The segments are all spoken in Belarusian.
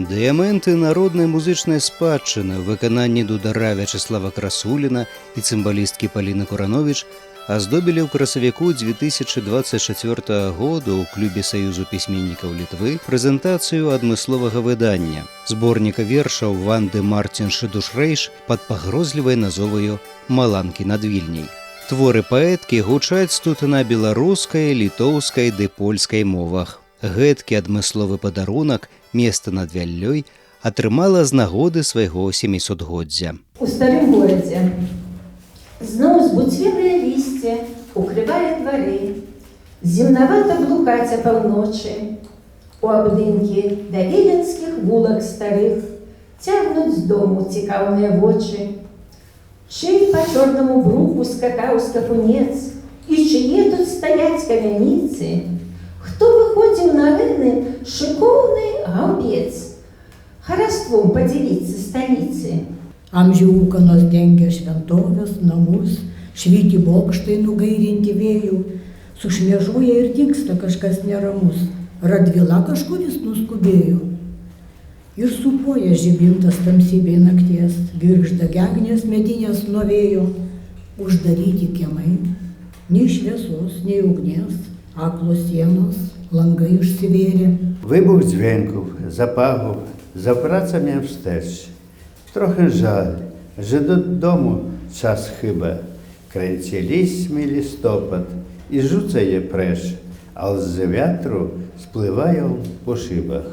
Дыяменты народнай музычнай спадчыны ў выкананні дудара Вячеслава Красуліна і цымбалісткі Паліны Курановіч аздобілі ў красавіку 2024 году ў клубе Саюзу пісьменнікаў Літвы прэзентацыю адмысловага выдання зборніка вершаў Ванды Мартинш-Душрэйш пад пагрозлівай назоваю «Маланкі над Вільняй». Творы паэткі гучаць тут на беларускай, літоўскай ды польскай мовах. Гэткі адмысловы падарунак «Место над Вяллёй» атрымала з нагоды свайго 700-годдзя. У старым горадзе зноў збуцвелыя лісце укрывае двары, зімнавата блукаць апаўночы. У абдымкі да віленскіх вулак старых цягнуць з дому цікаўныя вочы. Чый па чорнаму бруку скакаў скакунец, і чые тут стаяць камяніцы? Хто выходзіў на арэны шыкоўны гаўбец? Хараством падзяліцца сталіцы. Amžiūkanos dengia šventovės namus, švyti bokštai nugairinti vėjų, sušmėžuoja ir dingsta kažkas neramus, Radvila kažkuris nuskubėjo. Ir supoja žibintas tamsybėj nakties, girgžda gegnės medinės nuo vėjo, uždaryti kiemai, nei šviesos, nei ugnies, aklos sienos, langai užsivėrė. Вибух дзвінків, запахів, за працями встеч. Трохи жаль, że додому час хиба. Крęci лісьми листопад і рzucає преш, а з вітру спливає по шибах.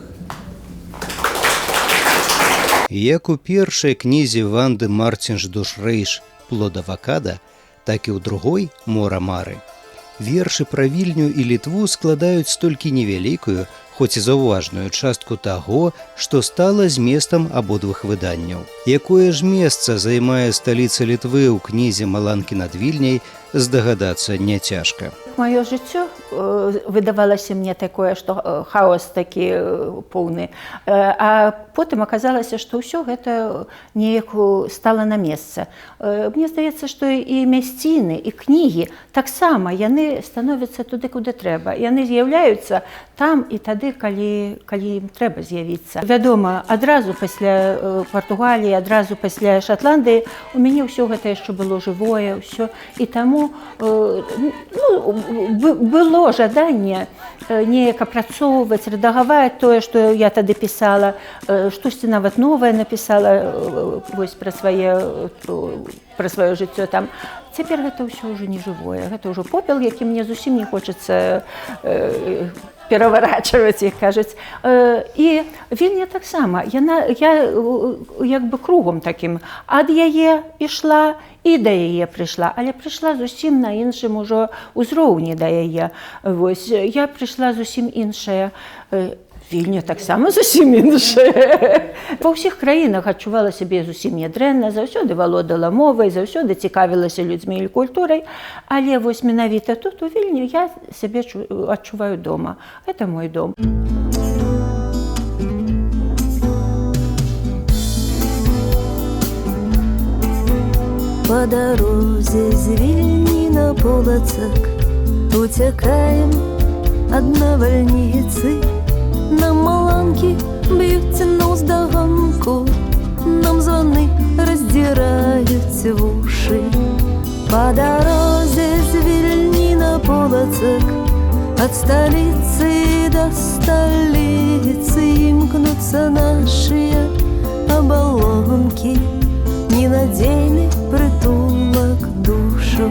Як у першай кнізе Ванды Мартинш-Душрэйш «Плод авакада», так і ў другой «Мора Мары». Вершы пра Вільню і Літву складаюць толькі невялікую, хоць і заўважную частку таго, што стала зместам абодвух выданняў. Якое ж месца займае сталіца Літвы ў кнізе «Маланкі над Вільняй», здагадацца няцяжка. Маё жыццё выдавалася мне такое, што хаос такі поўны. А потым аказалася, што ўсё гэта неяк стала на месца. Мне здаецца, што і мясціны, і кнігі таксама яны становяцца туды, куды трэба. Яны з'яўляюцца там і тады, калі ім трэба з'явіцца. Вядома, адразу пасля Партугаліі, адразу пасля Шатландыі у мяне ўсё гэта яшчэ было жывое, ўсё. І таму было жаданне неяк апрацоўваць, рэдагаваць тое, што я тады пісала, штосьці нават новае напісала вось пра сваё жыццё там. Цяпер гэта ўсё ўжо не жывое, гэта ўжо попел, які мне зусім не хочацца пераварачваць, як кажуць. І Вільня таксама, я як бы кругом такім ад яе ішла і да яе прыйшла, але прыйшла зусім на іншым ужо ўзроўні да яе. Вось, я прыйшла зусім іншая. Вільня таксама зусім іншая. Ва ўсіх краінах адчувала сябе зусім нядрэнна, заўсёды валодала мовай, заўсёды цікавілася людзьмі і культурай, але вось менавіта тут, у Вільні, я сябе адчуваю дома. Гэта мой дом. По дорозе з Вільні на Полоцк утекаем от навальницы. Нам маланки б'ються навздоганку, нам звони роздирають вуші. По дорозі з Вільні на Полоцк, от столицы до столицы имкнутся наши оболонки, ненадейный притулок душу.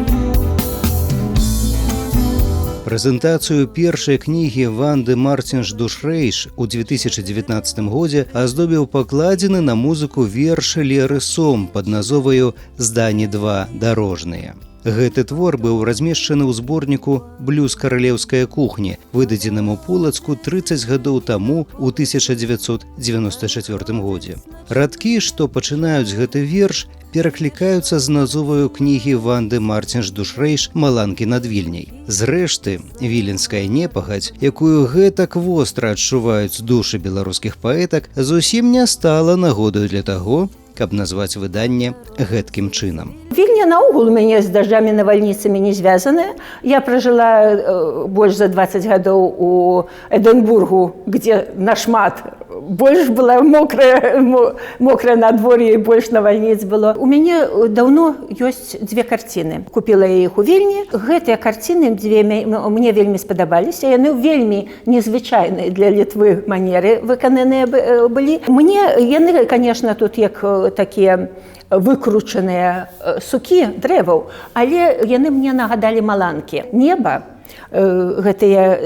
Прэзентацыю першай кнігі Ванды Мартинш-Душрэйш у 2019 годзе аздобіў пакладзены на музыку верш Леры Сом пад назоваю «Здані 2. Дарожныя». Гэты твор быў размешчаны ў зборніку «Блюз каралеўская кухні», выдадзеным у Полацку 30 гадоў таму ў 1994 годзе. Радкі, што пачынаюць гэты верш, пераклікаюцца з назоваю кнігі Ванды Мартинш-Душрэйш «Маланкі над Вільняй». Зрэшты, віленская непагадзь, якую гэтак востра адчуваюць душы беларускіх паэтак, зусім не стала нагодаю для таго, каб назваць выданне гэткім чынам. Вільня наогул у мяне з дажджамі навальніцамі не звязаная. Я пражыла больш за 20 гадоў у Эдинбургу, где нашмат больш была мокрае надвор'е і больш навальніц было. У мяне даўно ёсць две карціны. Купіла я іх у Вільні. Гэтыя карціны мне вельмі спадабаліся. Яны вельмі незвычайныя для Літвы манеры выкананыя былі. Мне яны, конечно, тут як такія выкручаныя сукі дрэваў, але яны мне нагадалі маланкі. Неба, гэтыя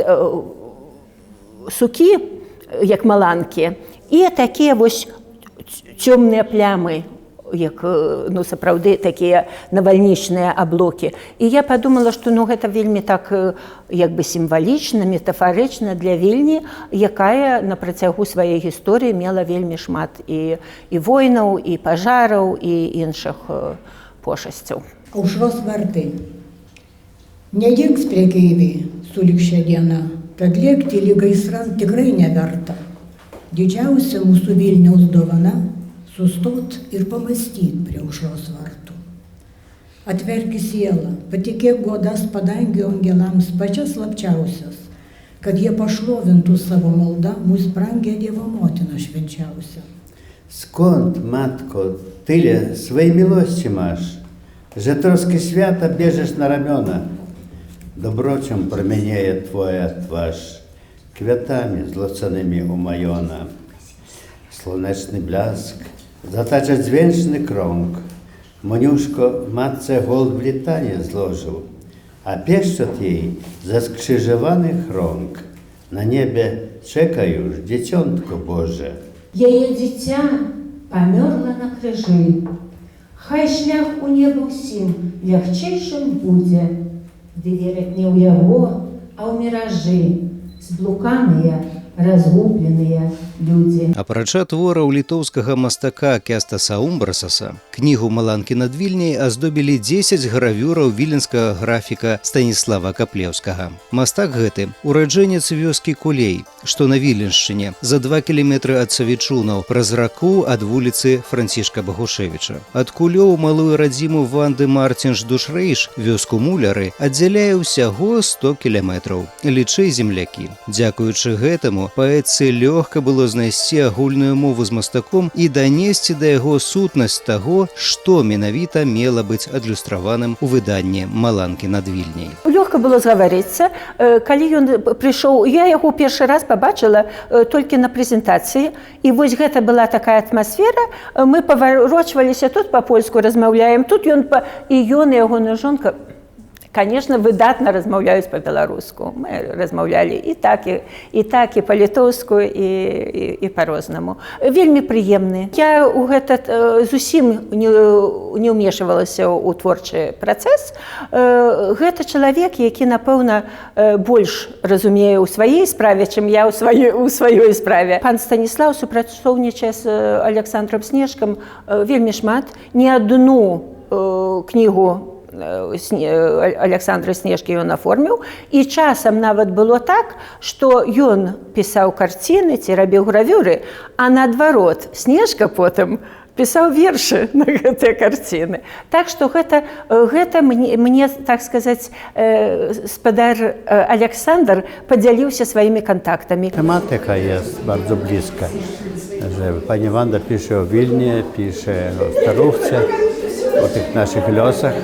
сукі, як маланкі, і такія вось цёмныя плямы, як, ну, сапраўды такія навальнічныя аблокі. І я падумала, што, ну, гэта вельмі так, як бы сімвалічна, метафарычна для Вільні, якая на працягу сваёй гісторыі мела вельмі шмат і войнаў, і пажараў, і іншых пошасцяў. Aušros vartai. Nedings prekeiviai sulig šią dieną, tad lėkti lyg gaisran tikrai neverta. Didžiausia mūsų Vilniaus dovana – sustot ir pamastyt prie Aušros vartų. Atverki sielą, patikėk godas padangių angelams pačias slapčiausias, kad jie pašlovintų savo maldą mūsų brangę Dievo motiną švenčiausią. Skąd, matko, tyle swej miłości masz, że troski świata bierzesz na ramiona? Dobrocią promienieje twoja twarz, kwiatami złoconymi umajona. Słoneczny blask zatacza dźwięczny krąg. Moniuszko matce gold w litanie złożył, a pieszczot jej ze skrzyżowanych rąk. Na niebie czeka już dzieciątko Boże. Яе дзіця памёрла на крыжы. Хай шлях у неба ўсім лягчэйшым будзе, ды вераць не ў яго, а ў міражы, зблуканыя, разгубленыя людзі. Апрача твораў літоўскага мастака Кястаса Умбрасаса, кнігу «Маланкі над Вільняй» аздобілі 10 гравюраў віленскага графіка Станіслава Каплеўскага. Мастак гэты – ураджэнец вёскі Кулей, што на Віленшчыне, за 2 кіламетры ад Савічунаў, праз раку ад вуліцы Францішка Багушевіча. Ад Кулёў малую радзіму Ванды Марцінш-Душрэйш, вёску Муляри, аддзяляе ўсяго 100 кіламетраў. Лічэй, землякі. Дзякуючы гэтаму, паэтцы лёгка было знайсці агульную мову з мастаком і данесці да яго сутнасць таго, што менавіта мела быць адлюстраваным у выданні «Маланкі над Вільняй». Лёгка было згаварыцца. Калі ён прыйшоў, я яго першы раз пабачыла толькі на прэзентацыі, і вось гэта была такая атмасфера. Мы паварочваліся, тут па-польску размаўляем, тут ён і ягоная жонка, конечно, выдатна размаўляюць па-беларуску. Мы размаўлялі і так, і па-літоўску, і па-рознаму. Вельмі прыемны. Я ў гэта зусім не ўмешвалася ў творчы працэс. Гэта чалавек, які, напэўна, больш разумее ў сваёй справе, чым я ў сваёй справе. Пан Станіслаў супрацоўнічае з Александром Снежкам вельмі шмат. Ні адну кнігу Александра Снежкі ён аформіў, і часам нават было так, што ён пісаў карціны ці рабіў гравюры, а наадварот Снежка потым пісаў вершы на гэтыя карціны. Так што гэта мне, так сказаць, спадар Александр падзяліўся сваімі контактамі. Tematyka jest bardzo bliska, że pani Wanda pisze o Wilnie, pisze o Starówce, o tych naszych losach.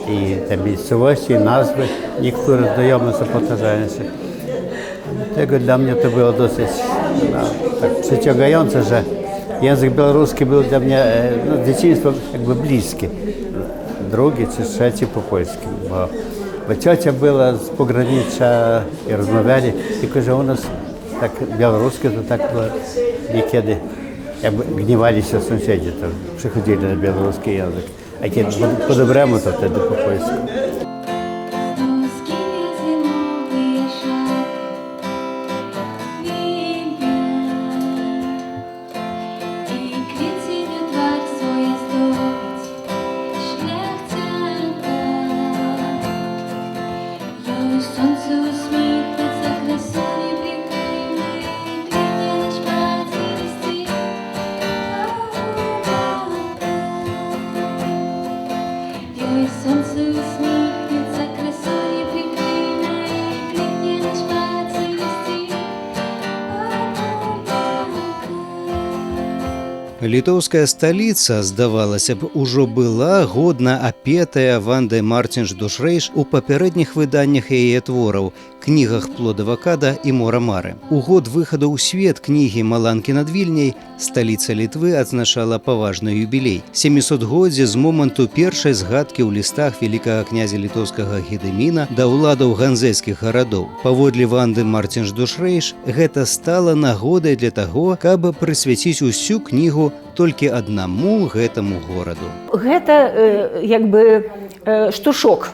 I te miejscowości, nazwy, niektóre znajome są powtarzające. Tego dla mnie to było dosyć tak przyciągające, że język białoruski był dla mnie z dzieciństwa jakby bliski. Drugi czy trzeci po polskim, bo ciocia była z pogranicza i rozmawiali, tylko że u nas tak białoruskie to tak było niekiedy, jakby gniewali się sąsiedzi, to przychodzili na białoruski język. A kiedy po dobremu, to wtedy po polsku. Сонце усміхне Літоўская сталіца, здавалася б, ужо была годна апетая Вандай Марцінш-Душрэйш у папярэдніх выданнях яе твораў, кнігах «Плодава када» і «Мора мары». У год выхаду ў свет кнігі «Маланкі над Вільняй» сталіца Літвы адзначала паважны юбілей. 700-годдзе з моманту першай згадкі ў лістах вялікага князя літоўскага Гедыміна да ўладаў ганзэйскіх гарадоў. Паводле Ванды Марцінш-Душрэйш, гэта стала нагодай для таго, каб прысвяціць усю кнігу толькі аднаму гэтаму гораду. Гэта як бы штуршок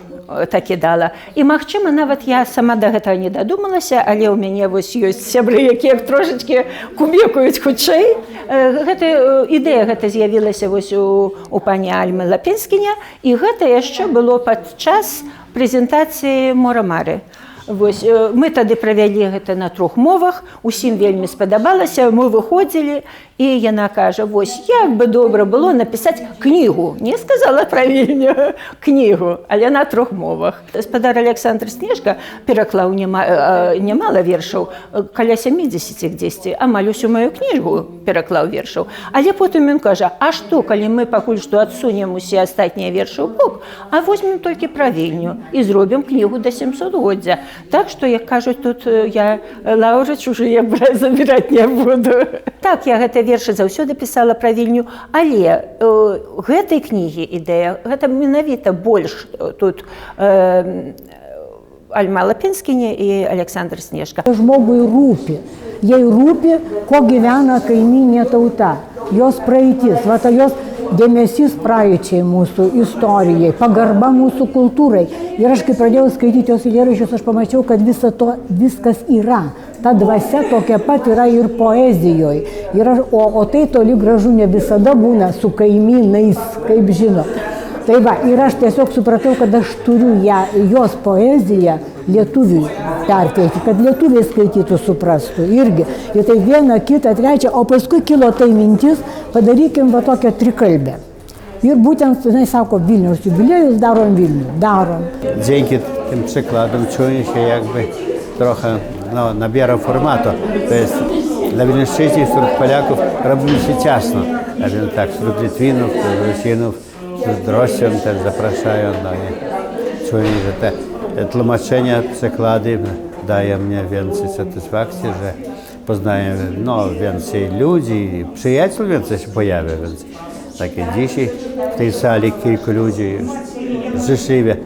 такі дала. І, магчыма, нават я сама да гэтага не дадумалася, але ў мяне вось ёсць сябры, якія трошачкі кумекаюць хутчэй. Ідэя гэта з'явілася вось у пані Альмы Лапінскіня, і гэта яшчэ было падчас прэзентацыі «Мора мары». Вось, мы тады правялі гэта на 3 мовах, усім вельмі спадабалася, мы выходзілі, і яна кажа, вось, як бы добра было напісаць кнігу, не сказала правільную кнігу, але на 3 мовах. Спадар Александр Снежка пераклаў нямала вершаў, каля 70 дзесьці, амаль усю маю кнігу пераклаў вершаў. Але потым ён кажа, а што, калі мы пакуль што адсунем усе астатнія вершы ў бок, а возьмем толькі правільню і зробім кнігу да 700-годдзя. Так што, як кажуць, тут я лаўры чужыя забіраць не буду. Так, я гэтыя вершы заўсёды пісала правільню, але гэтай кнігі ідэя, гэта менавіта больш тут Альма Лапінскіня і Александр Снежка. Žmogui rūpi. Jai rūpi, ko gyvena kaiminė tauta, jos praeitis, jos dėmesys praeičiai mūsų istorijai, pagarba mūsų kultūrai. Ir aš, kai pradėjau skaityti jos eilėraščius, aš pamačiau, kad viskas yra. Ta dvasia tokia pat yra ir poezijoje. O tai toli gražu ne visada būna su kaimynais, kaip žino. Tai va, ir aš tiesiog supratau, kad aš turiu jos poeziją lietuviui perteikti, kad lietuviai skaitytų, suprastų irgi. Ir tai viena, kita, trečia, o paskui kilo tai mintis, padarykim va tokią trikalbę. Ir būtent, jinai sako, Vilniaus jubiliejus darom Vilnių, darom. Dzięki tym przykładom czuję się jakby trochę nabiera formatu. To jest dla Wilnieńszczyzny, wśród Polaków robi się ciasno. A więc tak, wśród Litwinów, Rusinów, z Rosjan też zapraszają. No i czuję, że te tłumaczenia, przykłady dają mnie więcej satysfakcji, że poznaję więcej ludzi, przyjaciół więcej się pojawia. Więc takie dzisiaj w tej sali kilku ludzi życzliwie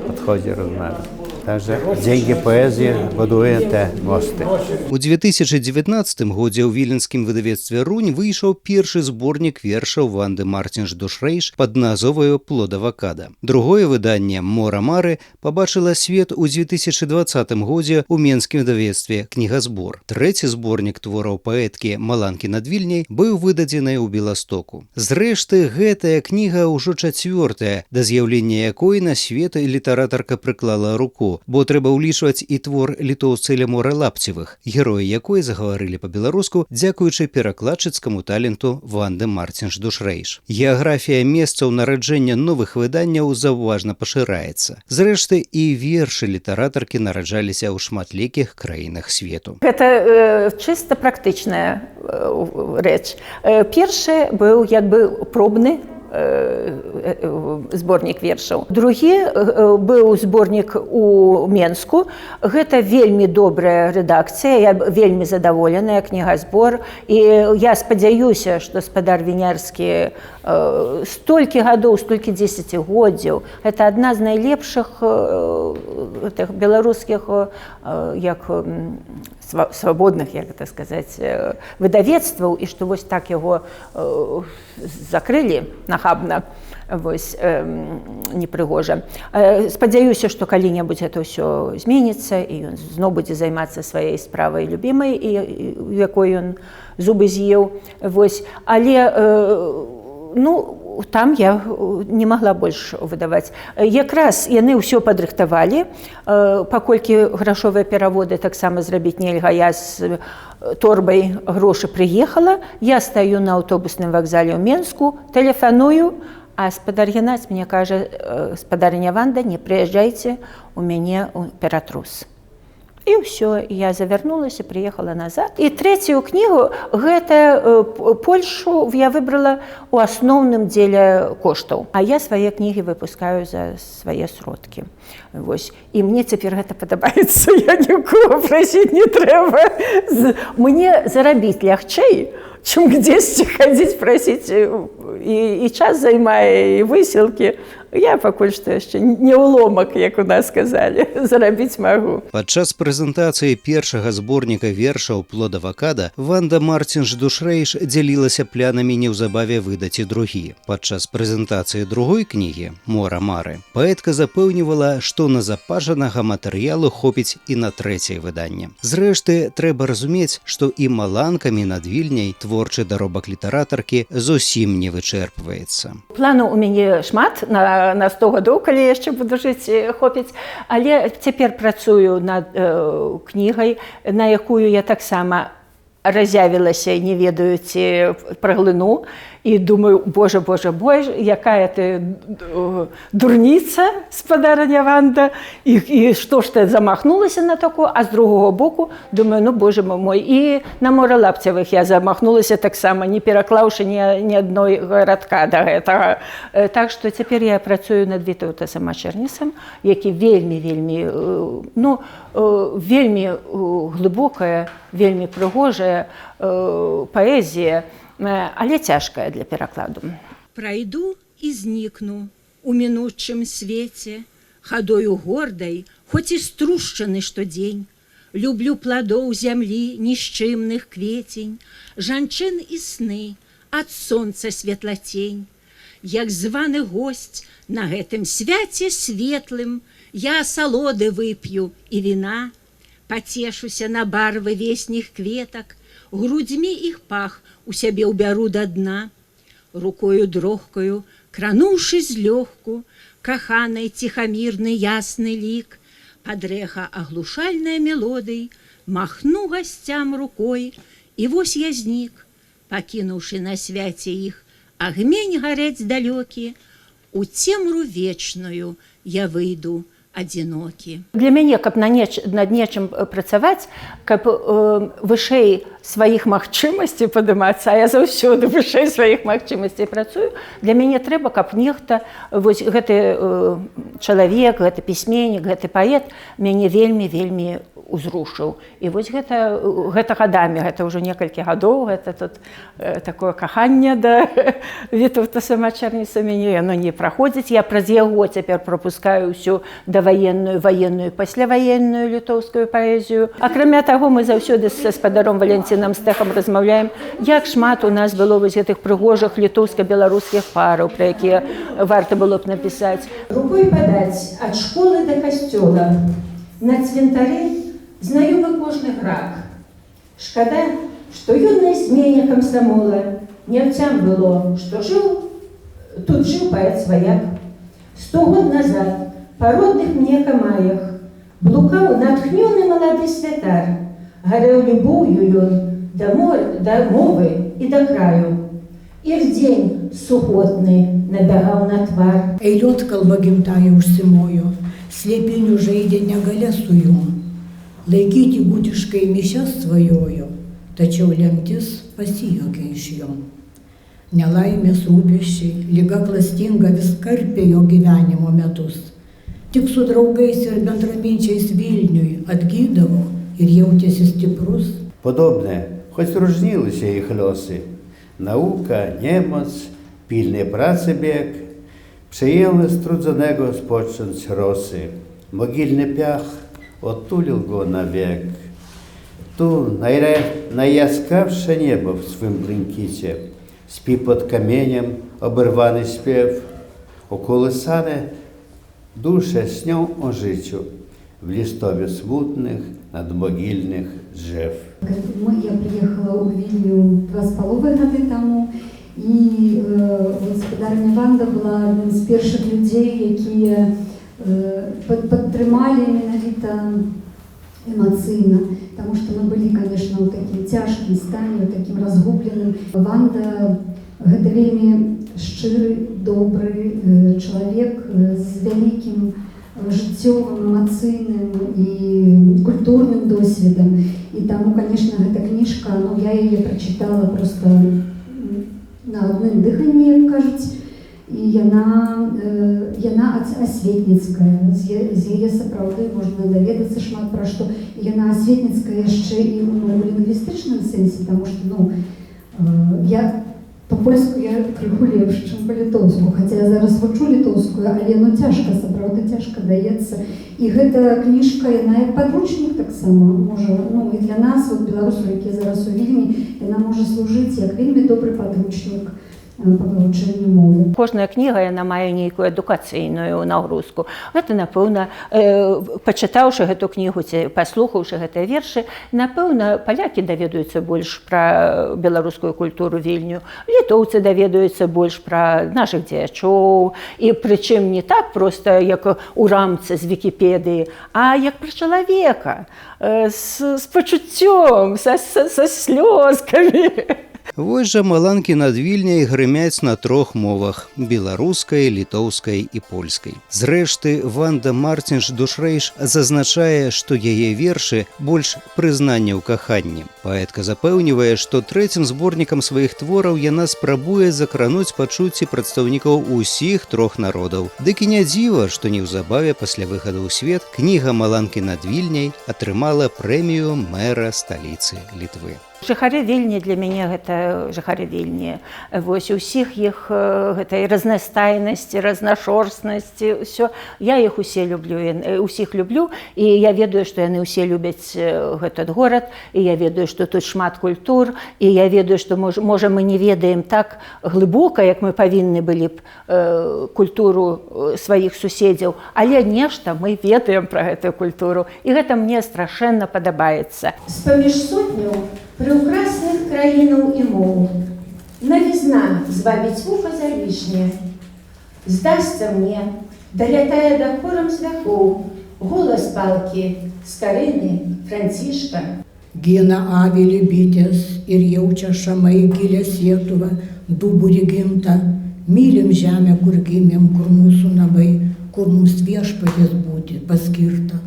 podchodzi, rozmawia. Także dzięki poezji buduje te mosty. У 2019 годзе ў віленскім выдавецтве «Рунь» выйшаў першы зборнік вершаў Ванды Марцінш-Душрэйш пад назвою «Плодава када». Другое выданне «Мора мары» пабачыла свет у 2020 годзе ў менскім выдавецтве «Кнігазбор». Трэці зборнік твораў паэткі «Маланкі над Вільняй» быў выдадзены ў Беластоку. Зрэшты, гэтая кніга ўжо 4-я, да з'яўлення якой на свет літаратарка прыклала руку, бо трэба ўлічваць і твор літоўцы Лемора Лапцевых, героі якой загаварылі па-беларуску дзякуючы перакладчыцкаму таленту Ванды Марцінш-Душрэйш. Геаграфія месцаў нараджэння новых выданняў заўважна пашыраецца. Зрэшты, і вершы літаратаркі нараджаліся ў шматлікіх краінах свету. Гэта чыста практычная рэч. Першы быў як бы пробны зборнік вершаў. Другі быў зборнік у Менску. Гэта вельмі добрая рэдакцыя, я вельмі задаволеная, кнігазбор. І я спадзяюся, што спадар Вінярскі столькі гадоў, столькі дзесяцігоддзяў. Гэта адна з найлепшых беларускіх свабодных, як гэта сказаць, выдавецтваў, і што вось так яго закрылі нахабна, вось, непрыгожа. Спадзяюся, што калі-небудзь гэта ўсё зменіцца, і ён зноў будзе займацца сваёй справай любімай, і якой ён зубы з'еў. Вось. Але там я не магла больш выдаваць. Якраз яны ўсё падрыхтавалі, паколькі грашовыя пераводы таксама зрабіць нельга. Я з торбай грошы прыехала, я стаю на аўтобусным вакзале ў Менску, тэлефаную, а спадар Геннадзь мне кажа, спадарыня Ванда, не прыязджайце у мяне ў Ператрус. І ўсё, я завярнулася, прыехала назад. І трэцюю кнігу, гэта Польшу я выбрала ў асноўным дзеле коштаў. А я свае кнігі выпускаю за свае сродкі. Вось. І мне цяпер гэта падабаецца, я нікога прасіць не трэба. Мне зарабіць лягчэй, чым дзесьці хадзіць прасіць, і час займае, і высілкі. Я пакуль што яшчэ не ўломак, як у нас сказалі, зарабіць магу. Падчас прэзентацыі першага зборніка вершаў «Плод авакада» Ванда Марцінш-Душрэйш дзялілася планамі неўзабаве выдаць і другі. Падчас прэзентацыі другой кнігі «Мора Мары» паэтка запэўнівала, што назапашанага матэрыялу хопіць і на трэцяе выданне. Зрэшты, трэба разумець, што і маланкамі над Вільняй творчы даробак літаратаркі зусім не вычэрпваецца. Планаў у мяне шмат на 100 гадоў, калі яшчэ буду жыць, хопіць. Але цяпер працую над кнігай, на якую я таксама разявілася, не ведаю, ці праглыну. І думаю, боже, якая ты дурніца, спадарня Ванда, і што ж ты замахнулася на такое, а з другого боку, думаю, ну, боже мой, і на Мора Лапцевых я замахнулася таксама, не пераклаўшы ні адной радка да гэтага. Так што цяпер я працую над Вітаўтасам Мачэрнісам, які вельмі глыбокая, вельмі прыгожая паэзія, але цяжкая для перакладу. Прайду і знікну у мінучым свеце, хадою гордай, хоць і струшчаны штодзень. Люблю пладоў зямлі, нішчымных кветень, жанчын і сны, ад сонца светлацень. Як званы госць на гэтым свяце светлым, я асалоды вып'ю і віна, пацешуся на барвы весніх кветак, грудзьмі іх пах у сябе ўбяру да дна, рукою дрогкаю, крануўшы злёгку, каханай ціхамірны ясны лік, падрэха аглушальнай мелодый, махну гасцям рукой, і вось я знік, пакінуўшы на свяце іх агмень гарэць далёкі, у цемру вечную я выйду адзінокі. Для мяне, каб над нечым працаваць, каб вышэй сваіх магчымасцей падымацца, а я заўсёды вышэй сваіх магчымасцей працую, для мяне трэба, каб нехта, вось гэты чалавек, гэты пісьменнік, гэты паэт мяне вельмі узрушыў. І вось гэта гадамі, гэта ўжо некалькі гадоў, гэта тут такое каханне да Вітаўтаса Мачэрніса мяне, яно не праходзіць. Я праз яго цяпер прапускаю ўсю даваенную, ваенную, пасляваенную літоўскую паэзію. Акрамя таго, мы заўсёды са спадаром Валянцінам Стэхам размаўляем, як шмат у нас было вось гэтых прыгожых літоўска-беларускіх параў, пра якія варта было б напісаць. Рукой падаць ад школы да касцёла, на цвінтары знаёмы кожны грак. Шкада, што юнай змене камсамола не вцям было, што тут жыў паэт-сваяк. 100 год назад па родных мне камаях блукаў натхнёны малады святар, гарэў любоўю ён да мовы і да краю. І вдзень сухотны набягаў на твар. Eilot kalba gimtąja užsimojo, slėpinių žaidė negalę su juo. Laikyti būtiškai mišias svajojo, tačiau lemtis pasijuokė iš jo. Nelaimės rūpesčiai, liga klastinga vis karpė jo gyvenimo metus. Tik su draugais ir bendraminčiais Vilniui atgydavo ir jautėsi stiprus. Podobne, хоć różniły się ich losy. Nauka, niemoc, pilnej pracy bieg, przyjęły strudzonego spocząć rosy. Mogilny piach otulił go na wiek. Tu najjaskrawsze niebo w swym błękicie, śpi pod kamieniem oberwany śpiew, ukołysane dusze śnią o życiu w listowie smutnych, nadmogilnych drzew. Я приехала в Вильню 2,5 года тому, и господарня Ванда была одним з перших людей, які підтримали менавіта эмоційно, тому що ми були, конечно, у таким тяжким стані, у таким разгубленым. Ванда гэта вельмі шчыры, добры чалавек з вялікім жыццёвым, эмацыйным і культурным досведам. І таму, канешне, гэта кніжка, ну, я яе прачытала проста на адным дыханні, як кажуць, і яна асветніцкая. З яе сапраўды можна даведацца шмат пра што. І яна асветніцкая яшчэ і ў лінгвістычным сэнсе, таму што, ну, я па-польску я крыху лепш, чым па-літоўску, хаця я зараз вучу літоўскую, але ну цяжка, сапраўды цяжка даецца. І гэта кніжка, яна як падручнік таксама можа, ну і для нас, вот беларусаў, якія зараз у Вільні, яна можа служыць як вельмі добры падручнік па вывучэнню мовы. Кожная кніга, яна мае нейкую адукацыйную нагрузку. Гэта, напэўна, пачытаўшы гэту кнігу ці паслухаўшы гэтыя вершы, напэўна, палякі даведаюцца больш пра беларускую культуру Вільню, літоўцы даведаюцца больш пра нашых дзеячоў, і прычым не так проста, як у рамцы з Вікіпедыі, а як пра чалавека, з пачуццём, са слёзкамі. Вось жа маланкі над Вільняй грымяць на 3 мовах – беларускай, літоўскай і польскай. Зрэшты, Ванда Марцінш-Душрэйш зазначае, што яе вершы больш прызнання ў каханні. Паэтка запэўнівае, што 3-м зборнікам сваіх твораў яна спрабуе закрануць пачуцці прадстаўнікаў усіх 3 народаў. Дык і не дзіва, што неўзабаве пасля выхаду ў свет кніга «Маланкі над Вільняй» атрымала прэмію мэра сталіцы Літвы. Жыхары Вільні для мяне гэта жыхары Вільні. Вось усіх іх гэтай разнастайнасці, разнашорстнасці, ўсё. Я іх усе люблю, усіх люблю, і я ведаю, што яны ўсе любяць гэты горад, і я ведаю, што тут шмат культур, і я ведаю, што можа мы не ведаем так глыбока, як мы павінны былі б культуру сваіх суседзяў, але нешта мы ведаем пра гэтую культуру, і гэта мне страшэнна падабаецца. З-паміж сотняў прыўкрасных краінаў і моў навізна звабіць вуха залішне. Здасца мне, далятае да хорам з вякоў, голас палкі Скарыны, Францішка. Гена авели битес, ir jaučia šamai gilės Lietuva, duburi gimta, mylim žemę, kur gimėm, kur mūsų namai, kur mūsų viešpaties būti paskirta.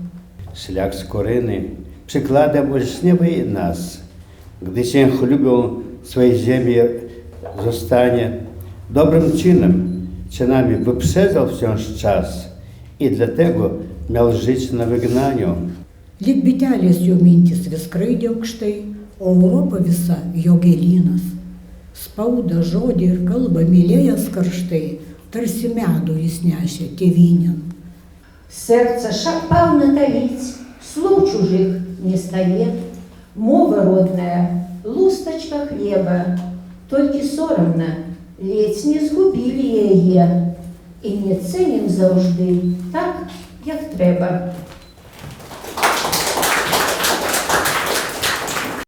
Шлях Скорыны przykłada Bożniewej nas. Gdy się chlubią swojej ziemi, zostanie dobrym czynami wyprzedzał wciąż czas i dlatego miał żyć na wygnaniu. Lyg bitelės jo mintis vis skraidė aukštai, o Europa visa jo gėlynas. Spauda, žodį ir kalbą mylėjęs karštai, tarsi medų jis nešė tėvynėn. Серце шапал наталить, слов чужих не стает, мова родная, лусточка хлеба, только соромно, ледь не згубили яе, и не ценим завжди так, як треба.